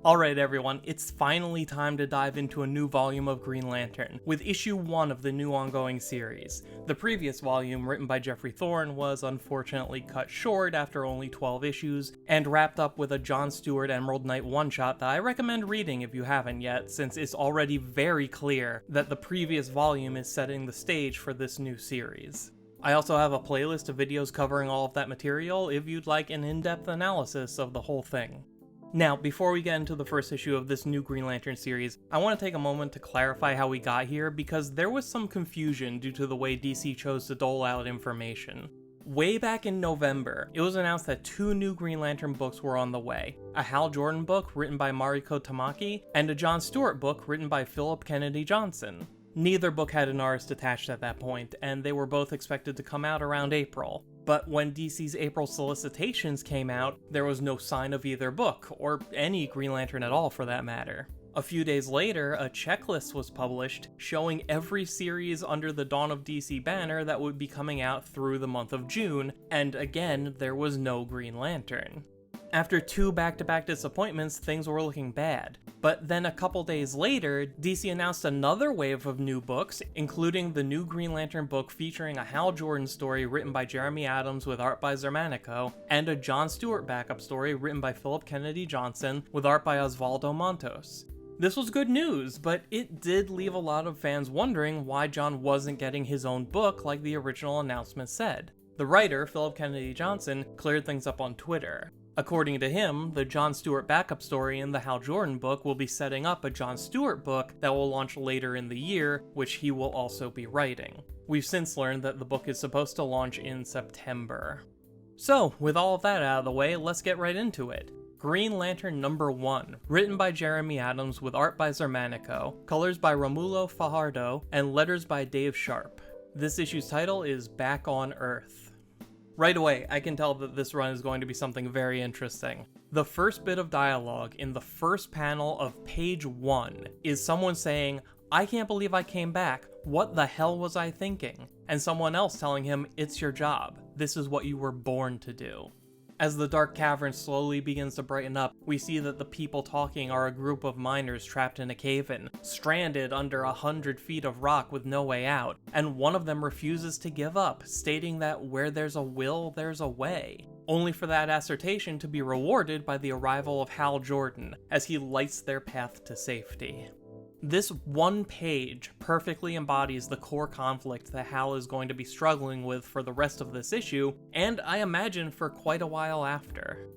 Alright everyone, it's finally time to dive into a new volume of Green Lantern, with issue 1 of the new ongoing series. The previous volume, written by Geoffrey Thorne, was unfortunately cut short after only 12 issues, and wrapped up with a John Stewart Emerald Knight one-shot that I recommend reading if you haven't yet, since it's already very clear that the previous volume is setting the stage for this new series. I also have a playlist of videos covering all of that material if you'd like an in-depth analysis of the whole thing. Now, before we get into the first issue of this new Green Lantern series, I want to take a moment to clarify how we got here because there was some confusion due to the way DC chose to dole out information. Way back in November, it was announced that 2 new Green Lantern books were on the way, a Hal Jordan book written by Mariko Tamaki, and a John Stewart book written by Philip Kennedy Johnson. Neither book had an artist attached at that point, and they were both expected to come out around April. But when DC's April solicitations came out, there was no sign of either book, or any Green Lantern at all for that matter. A few days later, a checklist was published showing every series under the Dawn of DC banner that would be coming out through the month of June, and again, there was no Green Lantern. After 2 back-to-back disappointments, things were looking bad. But then a couple days later, DC announced another wave of new books, including the new Green Lantern book featuring a Hal Jordan story written by Jeremy Adams with art by Zermanico, and a John Stewart backup story written by Philip Kennedy Johnson with art by Osvaldo Montos. This was good news, but it did leave a lot of fans wondering why John wasn't getting his own book like the original announcement said. The writer, Philip Kennedy Johnson, cleared things up on Twitter. According to him, the John Stewart backup story in the Hal Jordan book will be setting up a John Stewart book that will launch later in the year, which he will also be writing. We've since learned that the book is supposed to launch in September. So, with all of that out of the way, let's get right into it. Green Lantern number 1, written by Jeremy Adams with art by Zermanico, colors by Romulo Fajardo, and letters by Dave Sharp. This issue's title is Back on Earth. Right away, I can tell that this run is going to be something very interesting. The first bit of dialogue in the first panel of page 1 is someone saying, "I can't believe I came back. What the hell was I thinking?" And someone else telling him, "It's your job. This is what you were born to do." As the dark cavern slowly begins to brighten up, we see that the people talking are a group of miners trapped in a cave-in, stranded under 100 feet of rock with no way out, and one of them refuses to give up, stating that where there's a will, there's a way, only for that assertion to be rewarded by the arrival of Hal Jordan, as he lights their path to safety. This one page perfectly embodies the core conflict that Hal is going to be struggling with for the rest of this issue, and I imagine for quite a while after.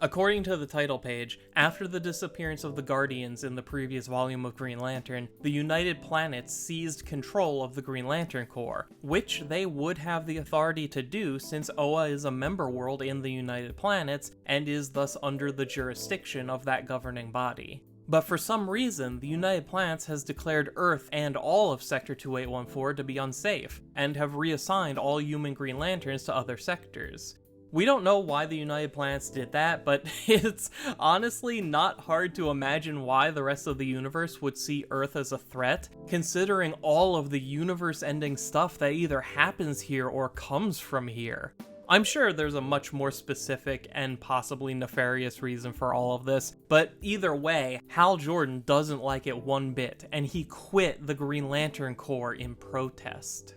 According to the title page, after the disappearance of the Guardians in the previous volume of Green Lantern, the United Planets seized control of the Green Lantern Corps, which they would have the authority to do since Oa is a member world in the United Planets and is thus under the jurisdiction of that governing body. But for some reason, the United Planets has declared Earth and all of Sector 2814 to be unsafe, and have reassigned all human Green Lanterns to other sectors. We don't know why the United Planets did that, but it's honestly not hard to imagine why the rest of the universe would see Earth as a threat, considering all of the universe-ending stuff that either happens here or comes from here. I'm sure there's a much more specific and possibly nefarious reason for all of this, but either way, Hal Jordan doesn't like it one bit, and he quit the Green Lantern Corps in protest.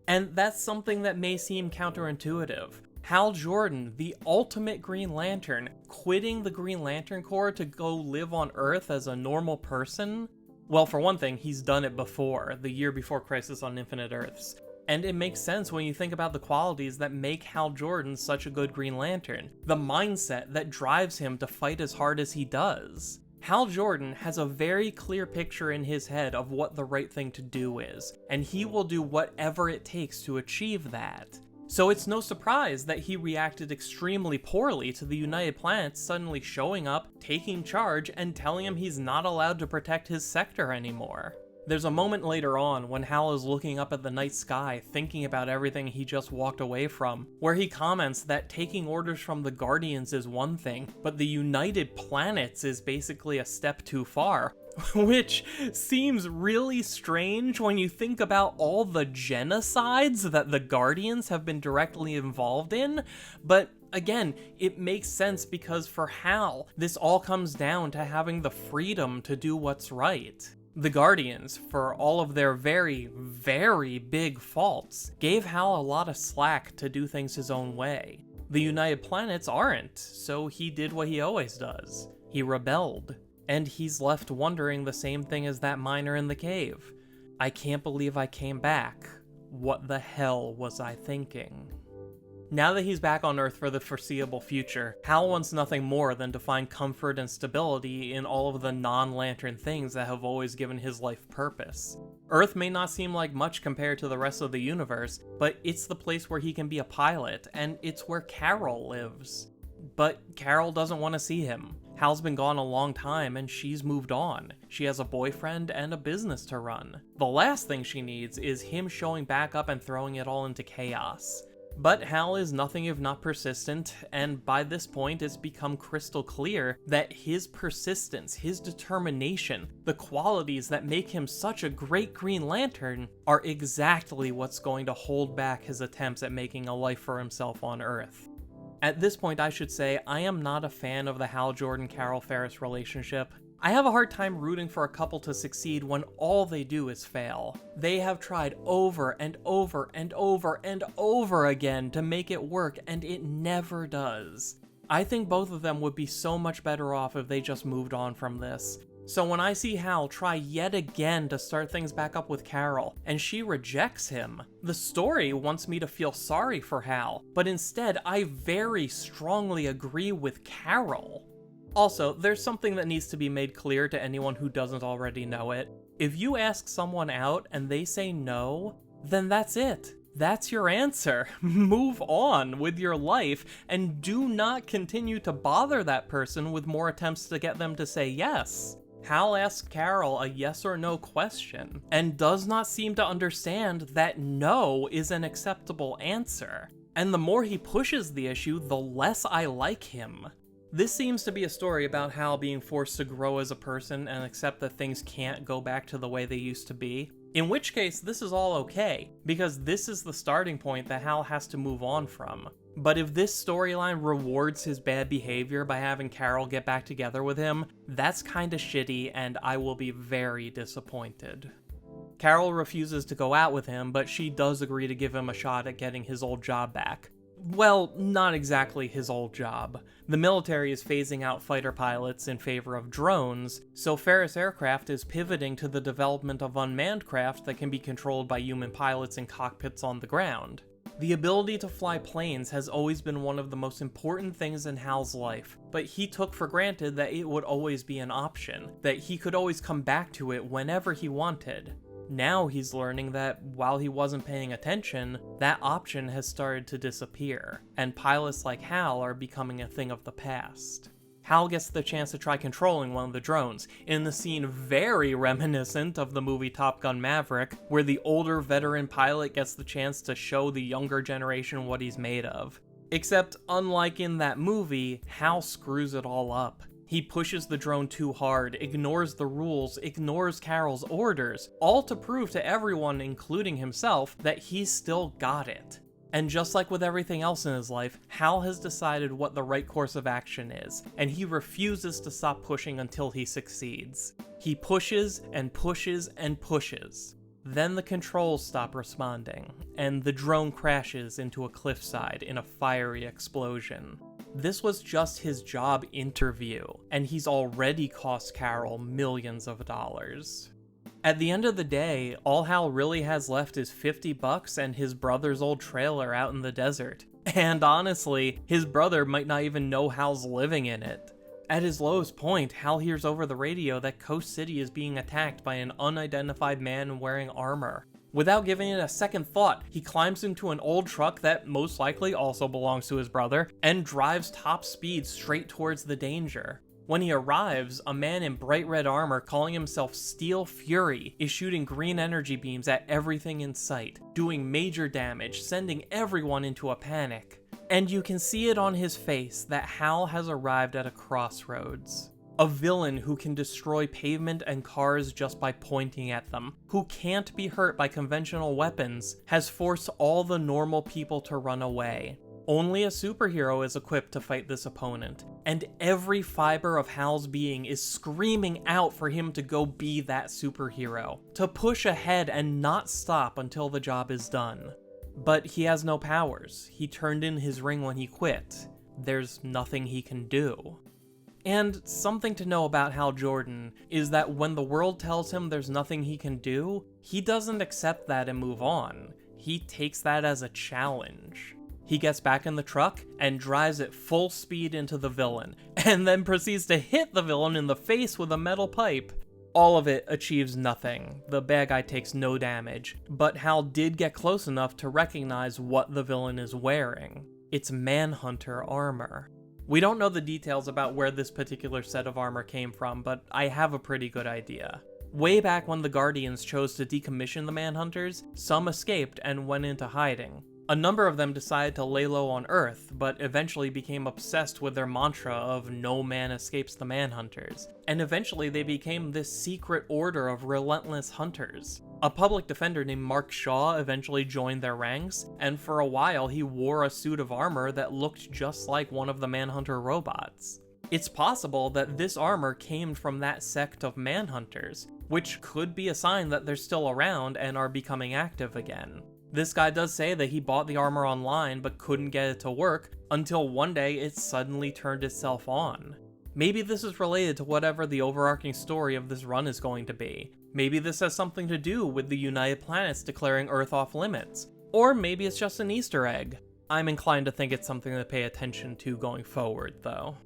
And that's something that may seem counterintuitive. Hal Jordan, the ultimate Green Lantern, quitting the Green Lantern Corps to go live on Earth as a normal person? Well, for one thing, he's done it before, the year before Crisis on Infinite Earths. And it makes sense when you think about the qualities that make Hal Jordan such a good Green Lantern, the mindset that drives him to fight as hard as he does. Hal Jordan has a very clear picture in his head of what the right thing to do is, and he will do whatever it takes to achieve that. So it's no surprise that he reacted extremely poorly to the United Planets suddenly showing up, taking charge, and telling him he's not allowed to protect his sector anymore. There's a moment later on when Hal is looking up at the night sky thinking about everything he just walked away from, where he comments that taking orders from the Guardians is one thing, but the United Planets is basically a step too far, which seems really strange when you think about all the genocides that the Guardians have been directly involved in, but Again, it makes sense because for Hal, this all comes down to having the freedom to do what's right. The Guardians, for all of their very, very big faults, gave Hal a lot of slack to do things his own way. The United Planets aren't, so he did what he always does. He rebelled. And he's left wondering the same thing as that miner in the cave. I can't believe I came back. What the hell was I thinking? Now that he's back on Earth for the foreseeable future, Hal wants nothing more than to find comfort and stability in all of the non-Lantern things that have always given his life purpose. Earth may not seem like much compared to the rest of the universe, but it's the place where he can be a pilot, and it's where Carol lives. But Carol doesn't want to see him. Hal's been gone a long time and she's moved on. She has a boyfriend and a business to run. The last thing she needs is him showing back up and throwing it all into chaos. But Hal is nothing if not persistent, and by this point it's become crystal clear that his persistence, his determination, the qualities that make him such a great Green Lantern are exactly what's going to hold back his attempts at making a life for himself on Earth. At this point, I should say, I am not a fan of the Hal Jordan-Carol Ferris relationship. I have a hard time rooting for a couple to succeed when all they do is fail. They have tried over and over and over and over again to make it work, and it never does. I think both of them would be so much better off if they just moved on from this. So when I see Hal try yet again to start things back up with Carol, and she rejects him, the story wants me to feel sorry for Hal, but instead I very strongly agree with Carol. Also, there's something that needs to be made clear to anyone who doesn't already know it. If you ask someone out and they say no, then that's it. That's your answer. Move on with your life, and do not continue to bother that person with more attempts to get them to say yes. Hal asks Carol a yes or no question, and does not seem to understand that no is an acceptable answer. And the more he pushes the issue, the less I like him. This seems to be a story about Hal being forced to grow as a person and accept that things can't go back to the way they used to be. In which case, this is all okay, because this is the starting point that Hal has to move on from. But if this storyline rewards his bad behavior by having Carol get back together with him, that's kinda shitty, and I will be very disappointed. Carol refuses to go out with him, but she does agree to give him a shot at getting his old job back. Well, not exactly his old job. The military is phasing out fighter pilots in favor of drones, so Ferris Aircraft is pivoting to the development of unmanned craft that can be controlled by human pilots in cockpits on the ground. The ability to fly planes has always been one of the most important things in Hal's life, but he took for granted that it would always be an option, that he could always come back to it whenever he wanted. Now he's learning that while he wasn't paying attention, that option has started to disappear, and pilots like Hal are becoming a thing of the past. Hal gets the chance to try controlling one of the drones, in the scene very reminiscent of the movie Top Gun Maverick, where the older veteran pilot gets the chance to show the younger generation what he's made of. Except, unlike in that movie, Hal screws it all up. He pushes the drone too hard, ignores the rules, ignores Carol's orders, all to prove to everyone, including himself, that he's still got it. And just like with everything else in his life, Hal has decided what the right course of action is, and he refuses to stop pushing until he succeeds. He pushes and pushes and pushes. Then the controls stop responding, and the drone crashes into a cliffside in a fiery explosion. This was just his job interview, and he's already cost Carol millions of dollars. At the end of the day, all Hal really has left is $50 and his brother's old trailer out in the desert. And honestly, his brother might not even know Hal's living in it. At his lowest point, Hal hears over the radio that Coast City is being attacked by an unidentified man wearing armor. Without giving it a second thought, he climbs into an old truck that most likely also belongs to his brother, and drives top speed straight towards the danger. When he arrives, a man in bright red armor calling himself Steel Fury is shooting green energy beams at everything in sight, doing major damage, sending everyone into a panic. And you can see it on his face that Hal has arrived at a crossroads. A villain who can destroy pavement and cars just by pointing at them, who can't be hurt by conventional weapons, has forced all the normal people to run away. Only a superhero is equipped to fight this opponent, and every fiber of Hal's being is screaming out for him to go be that superhero, to push ahead and not stop until the job is done. But he has no powers. He turned in his ring when he quit. There's nothing he can do. And something to know about Hal Jordan is that when the world tells him there's nothing he can do, he doesn't accept that and move on. He takes that as a challenge. He gets back in the truck and drives it full speed into the villain, and then proceeds to hit the villain in the face with a metal pipe. All of it achieves nothing. The bad guy takes no damage, but Hal did get close enough to recognize what the villain is wearing. It's Manhunter armor. We don't know the details about where this particular set of armor came from, but I have a pretty good idea. Way back when the Guardians chose to decommission the Manhunters, some escaped and went into hiding. A number of them decided to lay low on Earth, but eventually became obsessed with their mantra of "no man escapes the Manhunters," and eventually they became this secret order of relentless hunters. A public defender named Mark Shaw eventually joined their ranks, and for a while he wore a suit of armor that looked just like one of the Manhunter robots. It's possible that this armor came from that sect of Manhunters, which could be a sign that they're still around and are becoming active again. This guy does say that he bought the armor online but couldn't get it to work until one day it suddenly turned itself on. Maybe this is related to whatever the overarching story of this run is going to be. Maybe this has something to do with the United Planets declaring Earth off limits. Or maybe it's just an Easter egg. I'm inclined to think it's something to pay attention to going forward, though.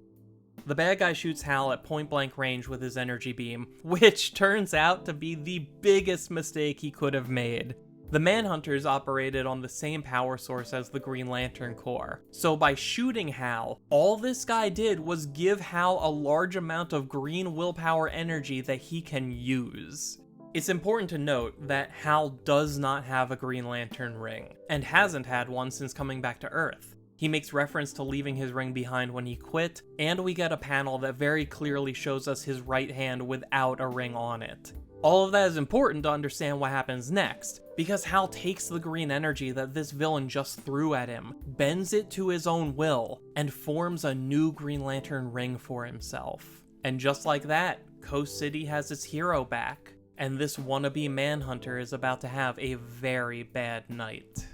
The bad guy shoots Hal at point-blank range with his energy beam, which turns out to be the biggest mistake he could have made. The Manhunters operated on the same power source as the Green Lantern Corps, so by shooting Hal, all this guy did was give Hal a large amount of green willpower energy that he can use. It's important to note that Hal does not have a Green Lantern ring, and hasn't had one since coming back to Earth. He makes reference to leaving his ring behind when he quit, and we get a panel that very clearly shows us his right hand without a ring on it. All of that is important to understand what happens next, because Hal takes the green energy that this villain just threw at him, bends it to his own will, and forms a new Green Lantern ring for himself. And just like that, Coast City has its hero back, and this wannabe Manhunter is about to have a very bad night.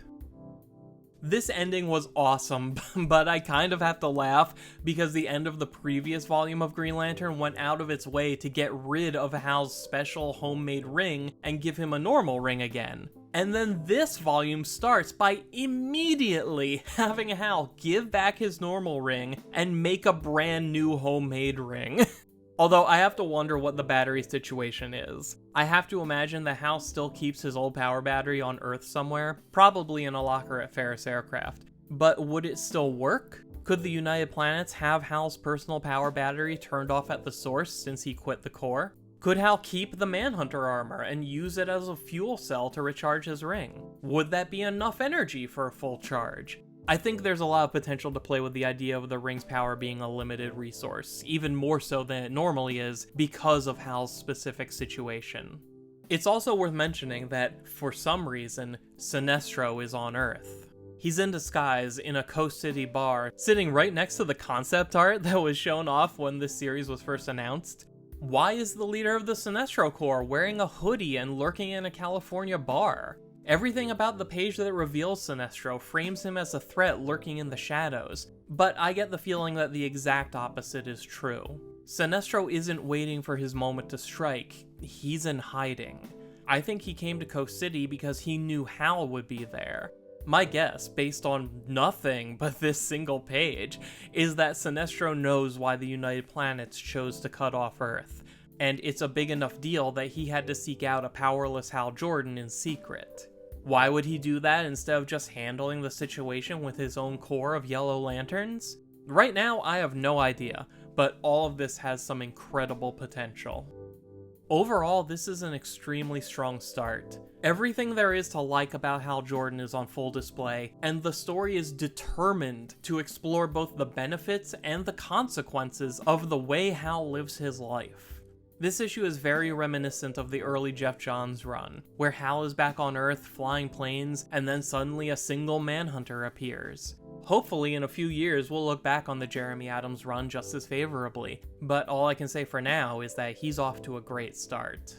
This ending was awesome, but I kind of have to laugh because the end of the previous volume of Green Lantern went out of its way to get rid of Hal's special homemade ring and give him a normal ring again. And then this volume starts by immediately having Hal give back his normal ring and make a brand new homemade ring. Although I have to wonder what the battery situation is. I have to imagine that Hal still keeps his old power battery on Earth somewhere, probably in a locker at Ferris Aircraft. But would it still work? Could the United Planets have Hal's personal power battery turned off at the source since he quit the Corps? Could Hal keep the Manhunter armor and use it as a fuel cell to recharge his ring? Would that be enough energy for a full charge? I think there's a lot of potential to play with the idea of the ring's power being a limited resource, even more so than it normally is because of Hal's specific situation. It's also worth mentioning that, for some reason, Sinestro is on Earth. He's in disguise in a Coast City bar, sitting right next to the concept art that was shown off when this series was first announced. Why is the leader of the Sinestro Corps wearing a hoodie and lurking in a California bar? Everything about the page that reveals Sinestro frames him as a threat lurking in the shadows, but I get the feeling that the exact opposite is true. Sinestro isn't waiting for his moment to strike, he's in hiding. I think he came to Coast City because he knew Hal would be there. My guess, based on nothing but this single page, is that Sinestro knows why the United Planets chose to cut off Earth, and it's a big enough deal that he had to seek out a powerless Hal Jordan in secret. Why would he do that instead of just handling the situation with his own corps of Yellow Lanterns? Right now, I have no idea, but all of this has some incredible potential. Overall, this is an extremely strong start. Everything there is to like about Hal Jordan is on full display, and the story is determined to explore both the benefits and the consequences of the way Hal lives his life. This issue is very reminiscent of the early Jeff Johns run, where Hal is back on Earth flying planes, and then suddenly a single Manhunter appears. Hopefully in a few years we'll look back on the Jeremy Adams run just as favorably, but all I can say for now is that he's off to a great start.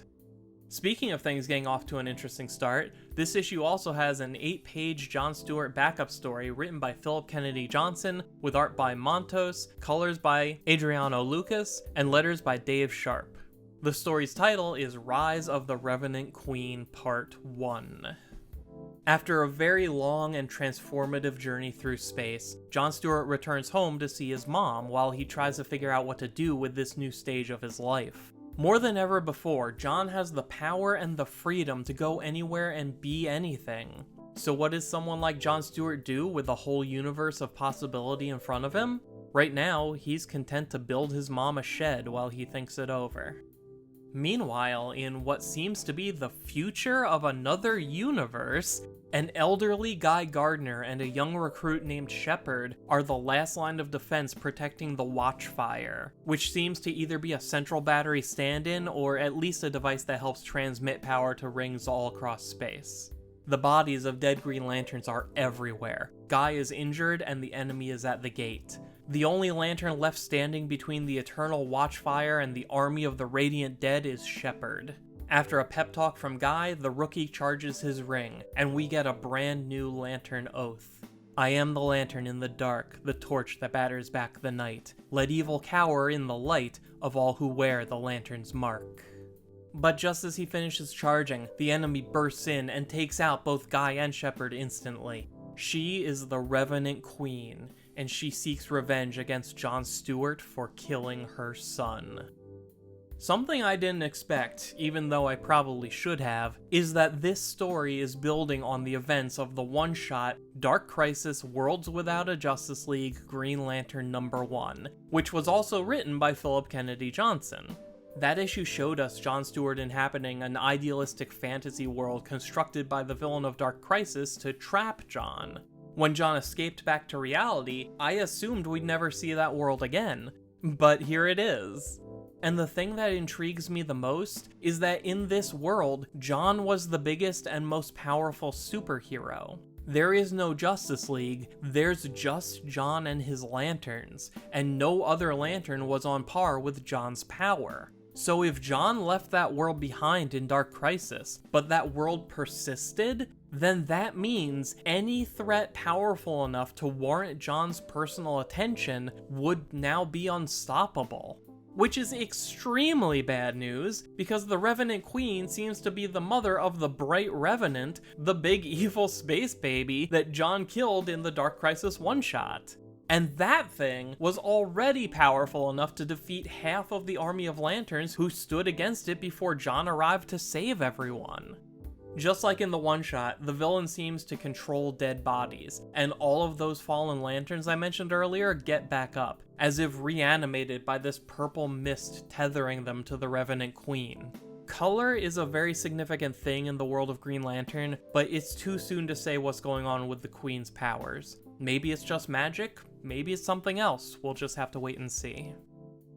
Speaking of things getting off to an interesting start, this issue also has an 8-page John Stewart backup story written by Philip Kennedy Johnson, with art by Montos, colors by Adriano Lucas, and letters by Dave Sharp. The story's title is Rise of the Revenant Queen Part 1. After a very long and transformative journey through space, John Stewart returns home to see his mom while he tries to figure out what to do with this new stage of his life. More than ever before, John has the power and the freedom to go anywhere and be anything. So what does someone like John Stewart do with a whole universe of possibility in front of him? Right now, he's content to build his mom a shed while he thinks it over. Meanwhile, in what seems to be the future of another universe, an elderly Guy Gardner and a young recruit named Shepard are the last line of defense protecting the Watchfire, which seems to either be a central battery stand-in or at least a device that helps transmit power to rings all across space. The bodies of dead Green Lanterns are everywhere. Guy is injured and the enemy is at the gate. The only lantern left standing between the Eternal Watchfire and the army of the Radiant Dead is Shepard. After a pep talk from Guy, the rookie charges his ring, and we get a brand new lantern oath. I am the lantern in the dark, the torch that batters back the night. Let evil cower in the light of all who wear the lantern's mark. But just as he finishes charging, the enemy bursts in and takes out both Guy and Shepard instantly. She is the Revenant Queen, and she seeks revenge against John Stewart for killing her son. Something I didn't expect, even though I probably should have, is that this story is building on the events of the one-shot Dark Crisis Worlds Without a Justice League Green Lantern #1, which was also written by Philip Kennedy Johnson. That issue showed us John Stewart inhabiting an idealistic fantasy world constructed by the villain of Dark Crisis to trap John. When John escaped back to reality, I assumed we'd never see that world again, but here it is. And the thing that intrigues me the most is that in this world, John was the biggest and most powerful superhero. There is no Justice League, there's just John and his lanterns, and no other lantern was on par with John's power. So if John left that world behind in Dark Crisis, but that world persisted, then that means any threat powerful enough to warrant John's personal attention would now be unstoppable. Which is extremely bad news, because the Revenant Queen seems to be the mother of the Bright Revenant, the big evil space baby that John killed in the Dark Crisis one-shot. And that thing was already powerful enough to defeat half of the army of lanterns who stood against it before John arrived to save everyone. Just like in the one-shot, the villain seems to control dead bodies, and all of those fallen lanterns I mentioned earlier get back up, as if reanimated by this purple mist tethering them to the Revenant Queen. Color is a very significant thing in the world of Green Lantern, but it's too soon to say what's going on with the Queen's powers. Maybe it's just magic, maybe it's something else, we'll just have to wait and see.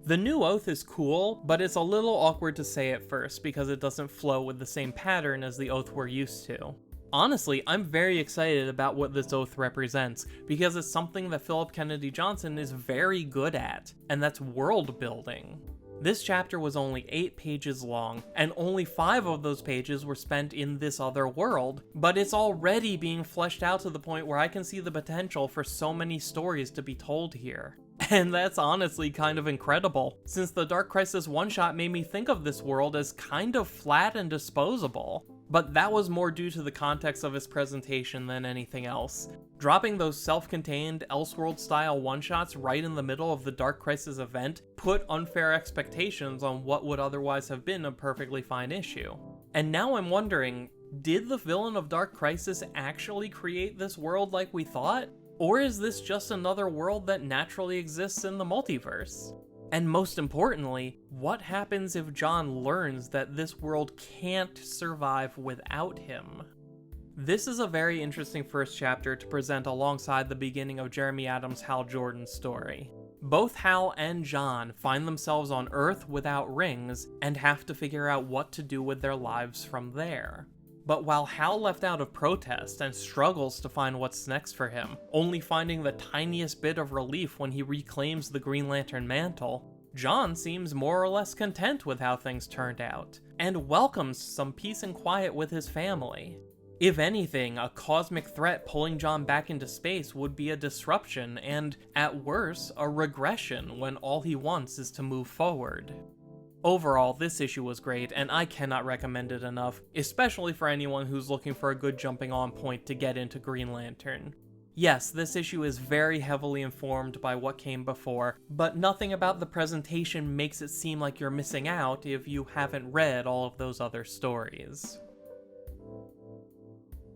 The new oath is cool, but it's a little awkward to say at first because it doesn't flow with the same pattern as the oath we're used to. Honestly, I'm very excited about what this oath represents, because it's something that Philip Kennedy Johnson is very good at, and that's world building. This chapter was only 8 pages long, and only 5 of those pages were spent in this other world, but it's already being fleshed out to the point where I can see the potential for so many stories to be told here. And that's honestly kind of incredible, since the Dark Crisis one-shot made me think of this world as kind of flat and disposable. But that was more due to the context of its presentation than anything else. Dropping those self-contained, Elseworld-style one-shots right in the middle of the Dark Crisis event put unfair expectations on what would otherwise have been a perfectly fine issue. And now I'm wondering, did the villain of Dark Crisis actually create this world like we thought? Or is this just another world that naturally exists in the multiverse? And most importantly, what happens if John learns that this world can't survive without him? This is a very interesting first chapter to present alongside the beginning of Jeremy Adams' Hal Jordan story. Both Hal and John find themselves on Earth without rings and have to figure out what to do with their lives from there. But while Hal left out of protest and struggles to find what's next for him, only finding the tiniest bit of relief when he reclaims the Green Lantern mantle, John seems more or less content with how things turned out, and welcomes some peace and quiet with his family. If anything, a cosmic threat pulling John back into space would be a disruption and, at worst, a regression when all he wants is to move forward. Overall, this issue was great, and I cannot recommend it enough, especially for anyone who's looking for a good jumping on point to get into Green Lantern. Yes, this issue is very heavily informed by what came before, but nothing about the presentation makes it seem like you're missing out if you haven't read all of those other stories.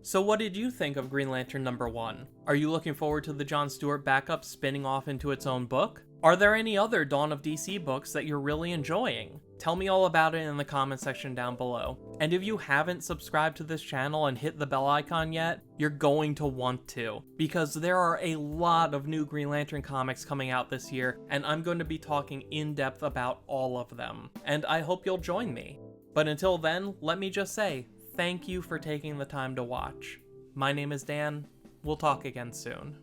So what did you think of Green Lantern number 1? Are you looking forward to the John Stewart backup spinning off into its own book? Are there any other Dawn of DC books that you're really enjoying? Tell me all about it in the comment section down below. And if you haven't subscribed to this channel and hit the bell icon yet, you're going to want to, because there are a lot of new Green Lantern comics coming out this year, and I'm going to be talking in depth about all of them. And I hope you'll join me. But until then, let me just say, thank you for taking the time to watch. My name is Dan. We'll talk again soon.